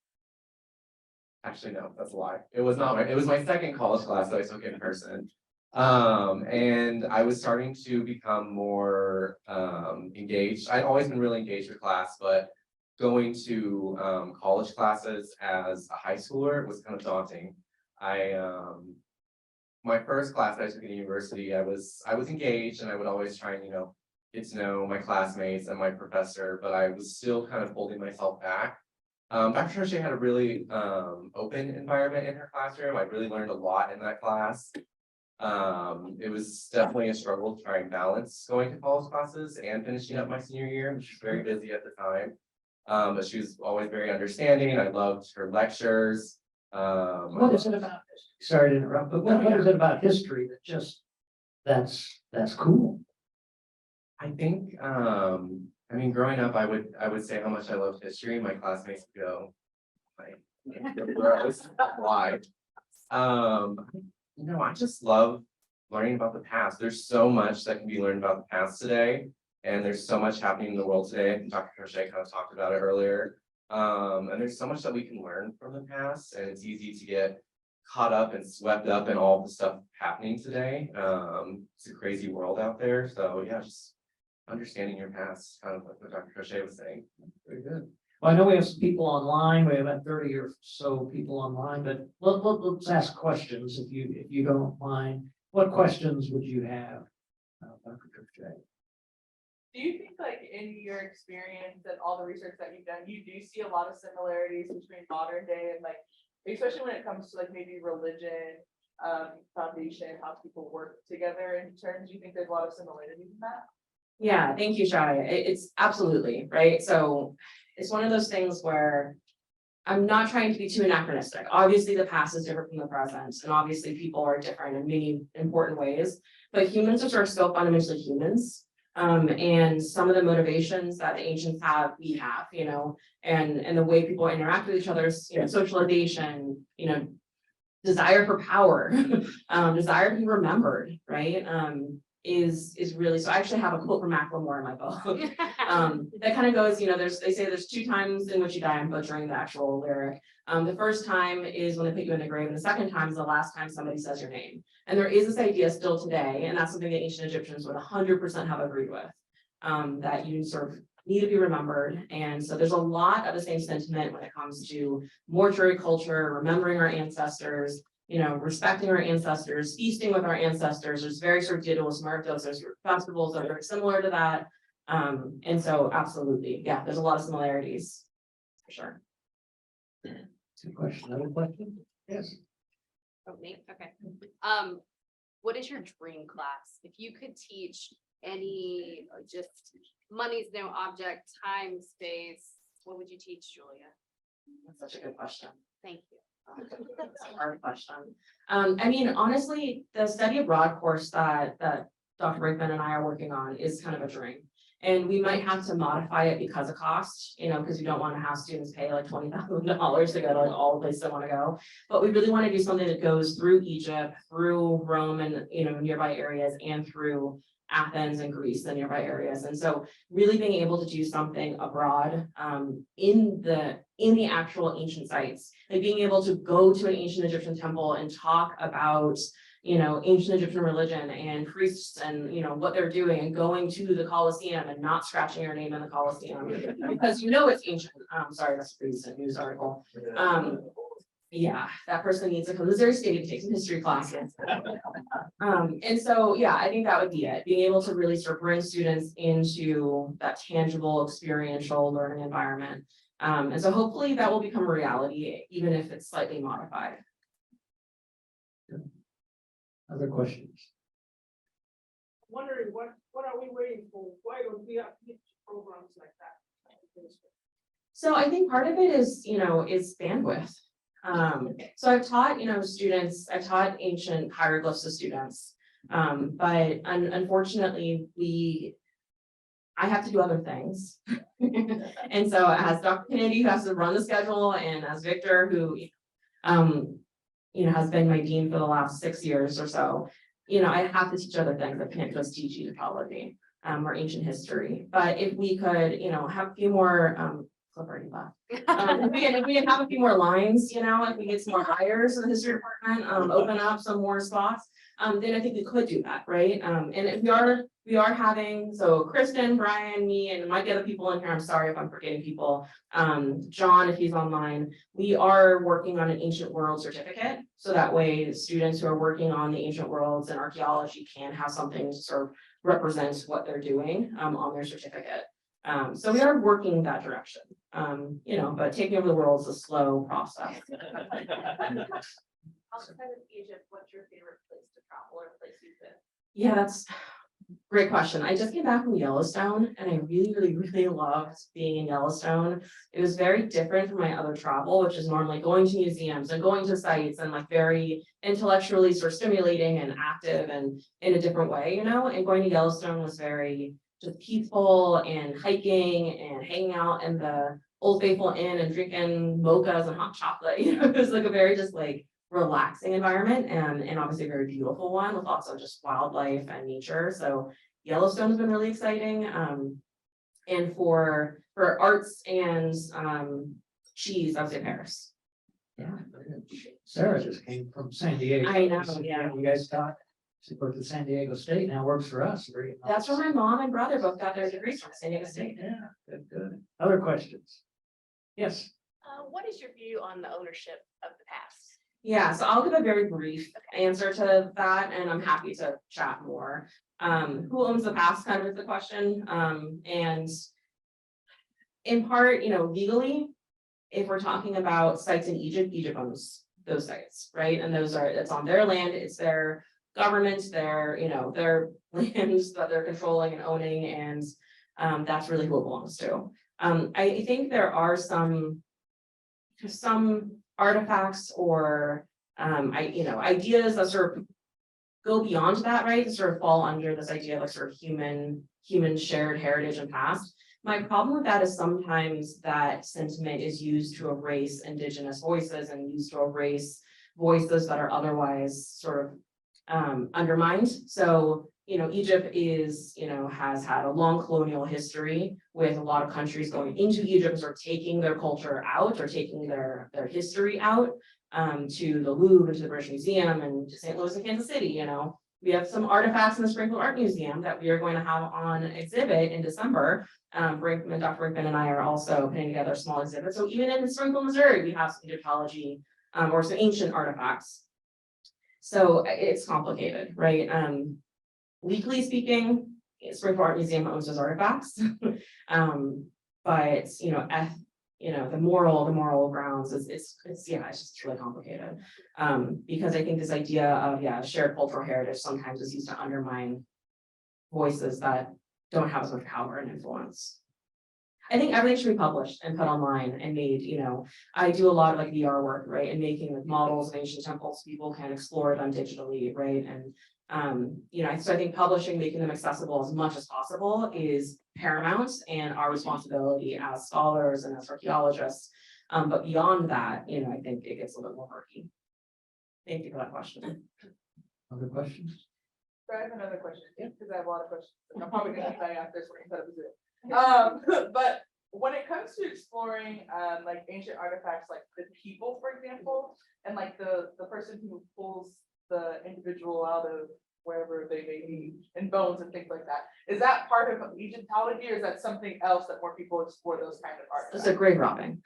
Actually, no, that's a lie. It was not it was my second college class that I took in person. And I was starting to become more engaged. I'd always been really engaged with class, but going to college classes as a high schooler was kind of daunting. My first class that I took at university, I was engaged, and I would always try and, you know, get to know my classmates and my professor, but I was still kind of holding myself back. Dr. Troche had a really open environment in her classroom. I really learned a lot in that class. It was definitely a struggle to try and balance going to college classes and finishing up my senior year. She was very busy at the time, but she was always very understanding. I loved her lectures. What is it about? Sorry to interrupt, but what is it about history that just that's cool? I think, I mean, growing up, I would say how much I loved history. My classmates would go, like, gross, why? You know, I just love learning about the past. There's so much that can be learned about the past today, and there's so much happening in the world today. And Dr. Troche kind of talked about it earlier. And there's so much that we can learn from the past, and it's easy to get caught up and swept up in all the stuff happening today. It's a crazy world out there. So yeah, just understanding your past, kind of like what Dr. Troche was saying. Very good. Well, I know we have some people online. We have about 30 or so people online, but let's ask questions if you don't mind. What questions would you have, Dr. Troche? Do you think, like, in your experience and all the research that you've done, you do see a lot of similarities between modern day and, like, especially when it comes to, like, maybe religion, foundation, how people work together in terms, do you think there's a lot of similarities in that? Yeah, thank you, Shai. It's absolutely, right? So it's one of those things where I'm not trying to be too anachronistic. Obviously, the past is different from the present, and obviously people are different in many important ways, but humans are still fundamentally humans. And some of the motivations that the ancients have, we have, you know, and the way people interact with each other, you know, socialization, you know, desire for power, desire to be remembered, right? Is really, so I actually have a quote from Macklemore in my book. That kind of goes, you know, they say there's 2 times in which you die. I'm butchering the actual lyric. The first time is when they put you in the grave, and the second time is the last time somebody says your name. And there is this idea still today, and that's something that ancient Egyptians would 100% have agreed with, that you sort of need to be remembered. And so there's a lot of the same sentiment when it comes to mortuary culture, remembering our ancestors, you know, respecting our ancestors, feasting with our ancestors. There's very sort of Didos Muertos, there's festivals that are very similar to that. And so absolutely, yeah, there's a lot of similarities for sure. Good question. Another question? Yes. Oh, me? Okay. What is your dream class? If you could teach any, just money's no object, time, space, what would you teach, Julia? That's such a good question. Thank you. That's a hard question. I mean, honestly, the study abroad course that Dr. Brinkman and I are working on is kind of a dream. And we might have to modify it because of cost, you know, because we don't want to have students pay like $20,000 to go to like all the places they want to go. But we really want to do something that goes through Egypt, through Rome and, you know, nearby areas, and through Athens and Greece, the nearby areas. And so really being able to do something abroad in the actual ancient sites, like being able to go to an ancient Egyptian temple and talk about, ancient Egyptian religion and priests and, what they're doing and going to the Colosseum and not scratching your name in the Colosseum because it's ancient. Sorry, that's a recent news article. Yeah, that person needs to come to Missouri State to take some history classes. And so, yeah, I think that would be it. Being able to really sort of bring students into that tangible experiential learning environment. And so hopefully that will become a reality, even if it's slightly modified. Other questions? Wondering what are we waiting for? Why don't we have programs like that? So I think part of it is, is bandwidth. So I've taught, I've taught ancient hieroglyphs to students. But unfortunately, I have to do other things. And so as Dr. Kennedy, who has to run the schedule, and as Victor, who, has been my dean for the last 6 years or so, I have to teach other things. I can't just teach Egyptology, or ancient history. But if we could, have a few more, if we can have a few more lines, if we get some more hires in the history department, open up some more spots, then I think we could do that, right? And if we are having, so Kristen, Brian, me, and might get other people in here, I'm sorry if I'm forgetting people. John, if he's online, we are working on an ancient world certificate. So that way students who are working on the ancient worlds and archaeology can have something to sort of represent what they're doing, on their certificate. So we are working that direction, but taking over the world is a slow process. Outside of Egypt, what's your favorite place to travel or place you've been? Yeah, that's a great question. I just came back from Yellowstone and I really loved being in Yellowstone. It was very different from my other travel, which is normally going to museums and going to sites and like very intellectually sort of stimulating and active and in a different way, and going to Yellowstone was very just peaceful and hiking and hanging out in the Old Faithful Inn and drinking mochas and hot chocolate. It was like a very just like relaxing environment and obviously a very beautiful one with lots of just wildlife and nature. So Yellowstone has been really exciting. And for arts and cheese, I would say Paris. Yeah. Sarah just came from San Diego. I know, yeah. You guys got, she worked at San Diego State, now works for us. Very That's where my mom and brother both got their degrees from, San Diego State. Yeah, good. Other questions? Yes. What is your view on the ownership of the past? Yeah, so I'll give a very brief answer to that, and I'm happy to chat more. Who owns the past kind of is the question. And in part, legally, if we're talking about sites in Egypt, Egypt owns those sites, right? And it's on their land, it's their government, their lands that they're controlling and owning, and that's really who it belongs to. I think there are some artifacts or ideas that sort of go beyond that, right? To sort of fall under this idea of like sort of human shared heritage and past. My problem with that is sometimes that sentiment is used to erase indigenous voices and used to erase voices that are otherwise sort of undermined. So, Egypt is, has had a long colonial history with a lot of countries going into Egypt or taking their culture out or taking their history out, to the Louvre, to the British Museum, and to St. Louis and Kansas City. We have some artifacts in the Springfield Art Museum that we are going to have on exhibit in December. Dr. Brinkman and I are also putting together a small exhibit. So even in Springfield, Missouri, we have some Egyptology, or some ancient artifacts. So it's complicated, right? Legally speaking, Springfield Art Museum owns those artifacts. But the moral grounds it's just really complicated. Because I think this idea of shared cultural heritage sometimes is used to undermine voices that don't have as much power and influence. I think everything should be published and put online and made, I do a lot of like VR work, right? And making like models of ancient temples, people can explore them digitally, right? And so I think publishing, making them accessible as much as possible is paramount and our responsibility as scholars and as archaeologists. But beyond that, I think it gets a little bit more murky. Thank you for that question. Other questions? So I have another question, because I have a lot of questions. I'm probably gonna die after this instead of Zoom. But when it comes to exploring like ancient artifacts, like the people, for example, and like the person who pulls the individual out of wherever they may be, and bones and things like that. Is that part of Egyptology, or is that something else that more people explore those kind of It's artifacts? a grave robbing.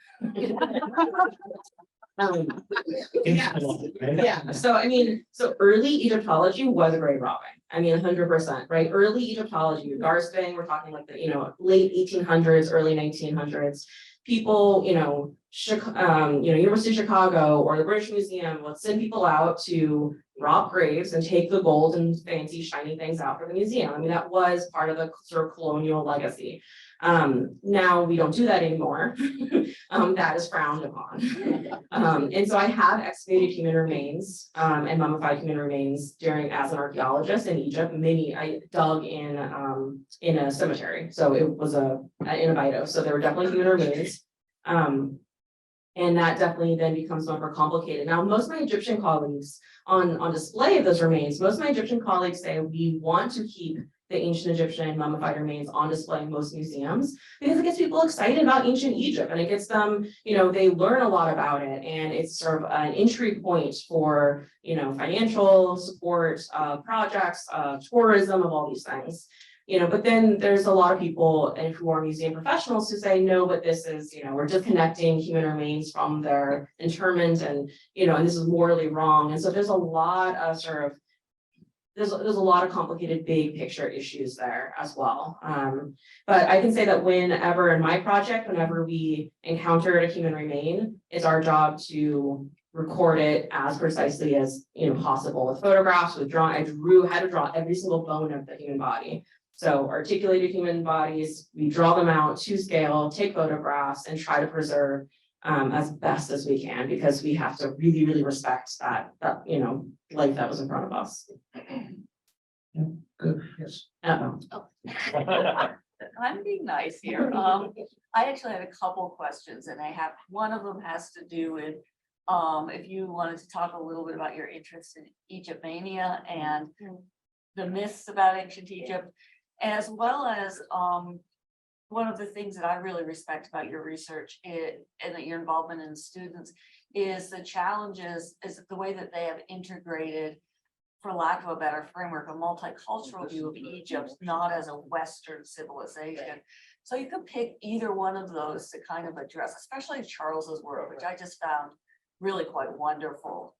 Yeah, so I mean, so early Egyptology was a grave robbing. I mean, 100%, right? Early Egyptology, Garston, we're talking like the, late 1800s, early 1900s. People, University of Chicago or the British Museum would send people out to rob graves and take the gold and fancy shiny things out for the museum. I mean, that was part of the sort of colonial legacy. Now we don't do that anymore. That is frowned upon. And so I have excavated human remains and mummified human remains as an archaeologist in Egypt. I dug in a cemetery, so it was in Abydos, so there were definitely human remains. And that definitely then becomes much more complicated. Now, most of my Egyptian colleagues on display of those remains, most of my Egyptian colleagues say we want to keep the ancient Egyptian mummified remains on display in most museums because it gets people excited about ancient Egypt and it gets them, they learn a lot about it, and it's sort of an entry point for, financial support, projects, tourism, of all these things. But then there's a lot of people who are museum professionals who say, no, but this is, we're disconnecting human remains from their interment, and, and this is morally wrong. And so there's a lot of there's a lot of complicated big picture issues there as well. But I can say that whenever in my project, whenever we encountered a human remain, it's our job to record it as precisely as possible with photographs, with drawing. I had to draw every single bone of the human body. So articulated human bodies, we draw them out to scale, take photographs, and try to preserve as best as we can, because we have to really, really respect that life that was in front of us. Good, yes. I'm being nice here. I actually had a couple questions, and one of them has to do with if you wanted to talk a little bit about your interest in Egyptomania and the myths about ancient Egypt, as well as one of the things that I really respect about your research and that your involvement in students is the challenges, is the way that they have integrated, for lack of a better framework, a multicultural view of Egypt, not as a Western civilization. So you could pick either one of those to kind of address, especially Charles's work, which I just found really quite wonderful.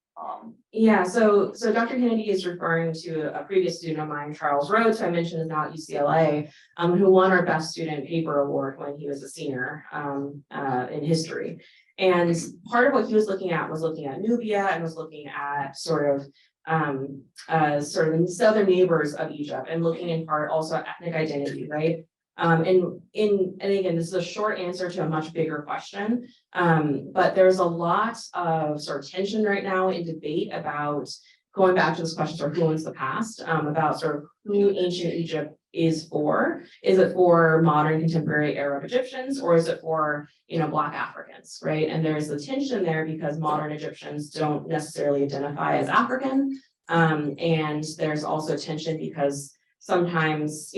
Yeah, so Dr. Kennedy is referring to a previous student of mine, Charles Rhodes, who I mentioned is now at UCLA, who won our Best Student Paper Award when he was a senior in history. And part of what he was looking at Nubia, and was looking at sort of the southern neighbors of Egypt, and looking in part also at ethnic identity, right? And again, this is a short answer to a much bigger question, but there's a lot of sort of tension right now in debate about going back to this question, sort of who owns the past, about sort of who ancient Egypt is for. Is it for modern contemporary Arab Egyptians, or is it for Black Africans, right? And there's a tension there because modern Egyptians don't necessarily identify as African, and there's also tension because sometimes,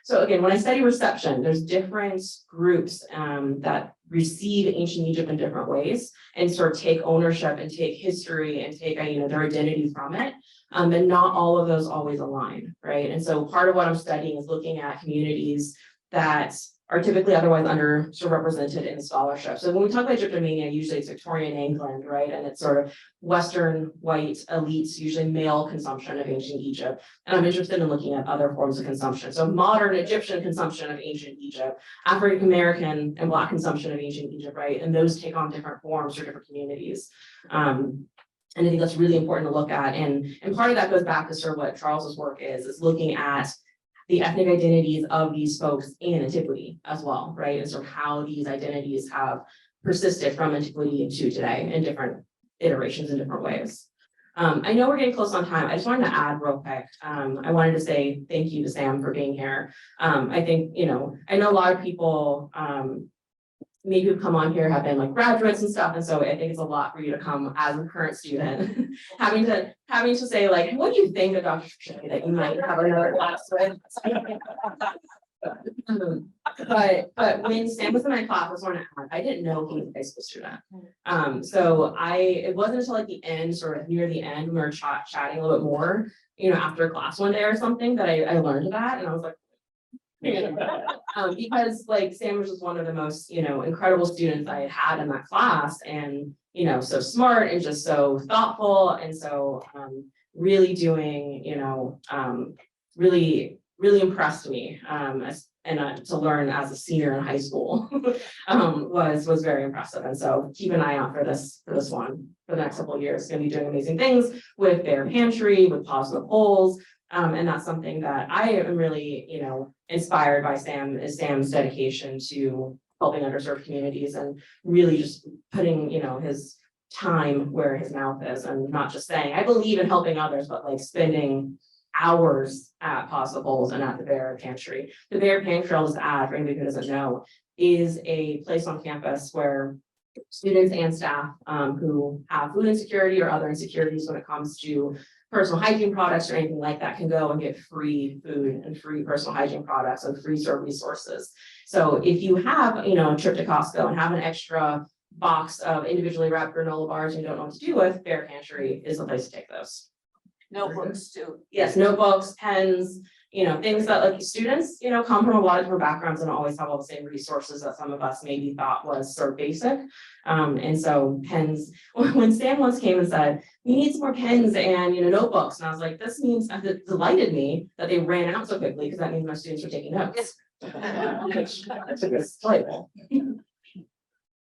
so again, when I study reception, there's different groups that receive ancient Egypt in different ways and sort of take ownership and take history and take their identity from it. And not all of those always align, right? And so part of what I'm studying is looking at communities that are typically otherwise underrepresented in scholarship. So when we talk about Egyptomania, usually it's Victorian England, right? And it's sort of Western white elites, usually male consumption of ancient Egypt. And I'm interested in looking at other forms of consumption. So modern Egyptian consumption of ancient Egypt, African American and Black consumption of ancient Egypt, right? And those take on different forms for different communities. And I think that's really important to look at. And part of that goes back to sort of what Charles's work is looking at the ethnic identities of these folks in antiquity as well, right? And sort of how these identities have persisted from antiquity to today in different iterations in different ways. I know we're getting close on time. I just wanted to add real quick. I wanted to say thank you to Sam for being here. I think, I know a lot of people maybe who've come on here have been like graduates and stuff. And so I think it's a lot for you to come as a current student, having to say like, what do you think of Dr. Troche that you might have another class with? But when Sam was in my class, was one I didn't know he was a high school student. So it wasn't until like the end, sort of near the end, when we were chatting a little bit more, after class one day or something, that I learned that, and I was like. Because like Sam was just one of the most, incredible students I had in that class, and, so smart and just so thoughtful, and so, really doing, really, really impressed me, to learn as a senior in high school, was very impressive. And so keep an eye out for this one for the next couple of years. It's gonna be doing amazing things with their pantry, with positive polls. And that's something that I am really, inspired by Sam's dedication to helping underserved communities, and really just putting, his time where his mouth is, and not just saying, I believe in helping others, but like spending hours at Positive Holes and at the Bear Pantry. The Bear Pantry, I'll just add, for anybody who doesn't know, is a place on campus where students and staff who have food insecurity or other insecurities when it comes to personal hygiene products or anything like that can go and get free food and free personal hygiene products and free sort of resources. So if you have, a trip to Costco and have an extra box of individually wrapped granola bars and you don't know what to do with, Bear Pantry is the place to take those. Notebooks too. Yes, notebooks, pens, things that like students, come from a lot of different backgrounds and don't always have all the same resources that some of us maybe thought was sort of basic. And so pens, when Sam once came and said, we need some more pens and, notebooks. And I was like, this means, it delighted me that they ran out so quickly, because that means my students were taking notes. Which is delightful.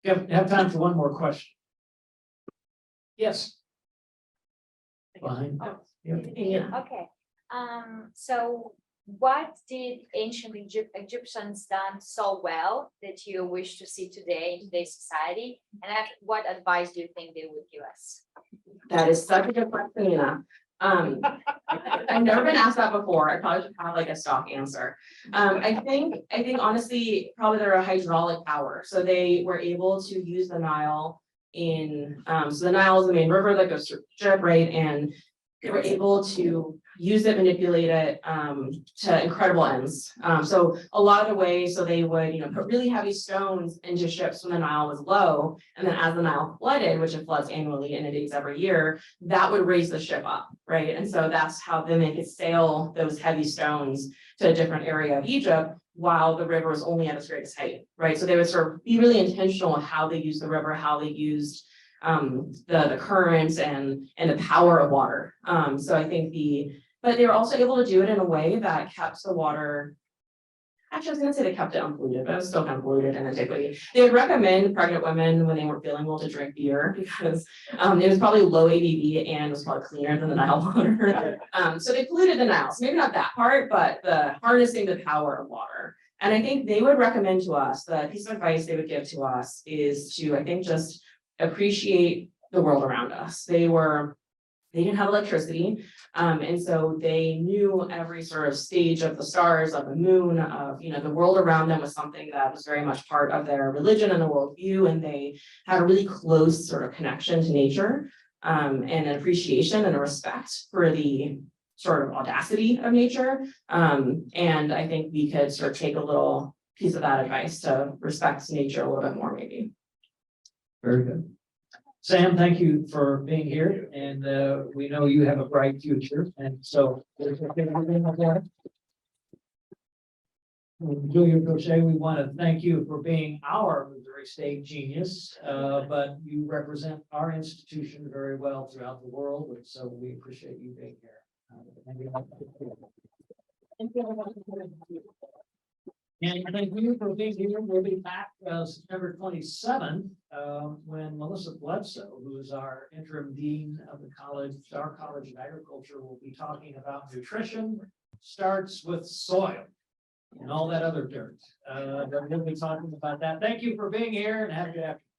Have time for one more question. Yes. Fine. Yeah. Okay, so what did ancient Egyptians done so well that you wish to see today in today's society? And what advice do you think they would give us? That is such a good question, Nina. I've never been asked that before. I probably should have like a stock answer. I think honestly, probably they're a hydraulic power. So they were able to use the Nile so the Nile is the main river that goes through Egypt, right? And they were able to use it, manipulate it to incredible ends. So a lot of the ways, so they would, put really heavy stones into ships when the Nile was low, and then as the Nile flooded, which it floods annually, inundates every year, that would raise the ship up, right? And so that's how then they could sail those heavy stones to a different area of Egypt while the river was only at its greatest height, right? So they would sort of be really intentional in how they used the river, how they used the currents and the power of water. So I think but they were also able to do it in a way that kept the water. Actually, I was gonna say they kept it unpolluted, but it was still kind of polluted in antiquity. They would recommend pregnant women when they weren't feeling well to drink beer, because it was probably low ABV and was probably cleaner than the Nile water. So they polluted the Nile. So maybe not that part, but the harnessing the power of water. And I think they would recommend to us, the piece of advice they would give to us is to, I think, just appreciate the world around us. They didn't have electricity. And so they knew every sort of stage of the stars, of the moon, of, the world around them was something that was very much part of their religion and the worldview. And they had a really close sort of connection to nature, and an appreciation and a respect for the sort of audacity of nature. And I think we could sort of take a little piece of that advice to respect nature a little bit more, maybe. Very good. Sam, thank you for being here, and we know you have a bright future, and so. Julia Troche, we want to thank you for being our Missouri State genius, but you represent our institution very well throughout the world, and so we appreciate you being here. And thank you for being here. We'll be back September 27th when Melissa Bledsoe, who is our interim dean of the college, our College of Agriculture, will be talking about nutrition starts with soil and all that other dirt. We'll be talking about that. Thank you for being here and have a good afternoon.